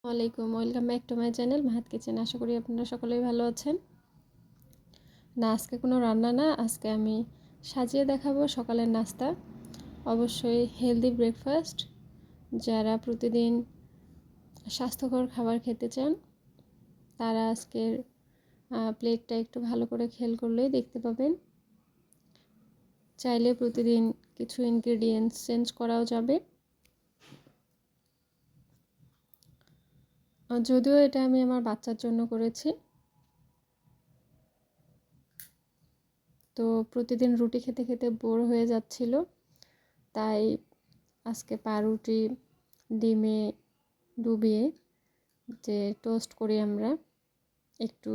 ওয়ালাইকুম welcome back to my channel Mahat kitchen. আশা করি আপনারা সকলেই ভালো আছেন। না, আজকে কোনো রান্না না, আজকে আমি সাজিয়ে দেখাবো সকালের নাস্তা। অবশ্যই হেলদি ব্রেকফাস্ট। যারা প্রতিদিন স্বাস্থ্যকর খাবার খেতে চান তারা আজকের প্লেটটা একটু ভালো করে খেয়াল করলেই দেখতে পাবেন। চাইলে প্রতিদিন কিছু ইনগ্রেডিয়েন্টস চেঞ্জ করাও যাবে। যদিও এটা আমি আমার বাচ্চার জন্য করেছি। তো প্রতিদিন রুটি খেতে খেতে বোর হয়ে যাচ্ছিল, তাই আজকে পাউরুটি ডিমে ডুবিয়ে যে টোস্ট করি আমরা, একটু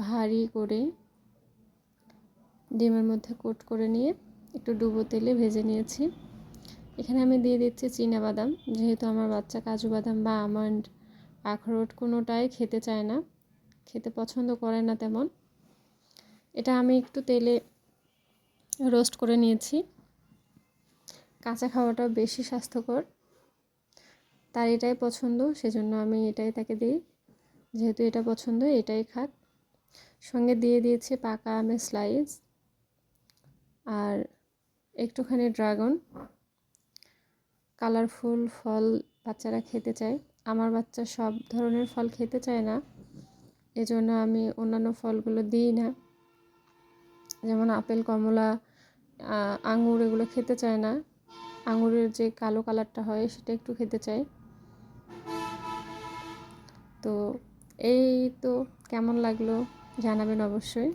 ভারী করে ডিমের মধ্যে কোট করে নিয়ে একটু ডুবো তেলে ভেজে নিয়েছি। এখানে আমি দিয়ে দিচ্ছি চীনাবাদাম, যেহেতু আমার বাচ্চা কাজু বাদাম বা আমন্ড আখরোট কোনোটাই খেতে চায় না, খেতে পছন্দ করে না তেমন। এটা আমি একটু তেলে রোস্ট করে নিয়েছি। কাঁচা খাওয়াটা বেশি স্বাস্থ্যকর, তার এটাই পছন্দ, সেজন্য আমি এটাই তাকে দিই। যেহেতু এটা পছন্দ, এটাই খাক। সঙ্গে দিয়ে দিয়েছি পাকা আমের স্লাইস আর একটুখানি ড্রাগন। কালারফুল ফল বাচ্চারা খেতে চায়। আমার বাচ্চা সব ধরনের ফল খেতে চায় না, এজন্য আমি অন্যান্য ফলগুলো দিই না। যেমন আপেল, কমলা, আঙুর এগুলো খেতে চায় না। আঙুরের যে কালো কালারটা হয় সেটা একটু খেতে চায়। তো এই তো, কেমন লাগলো জানাবেন অবশ্যই।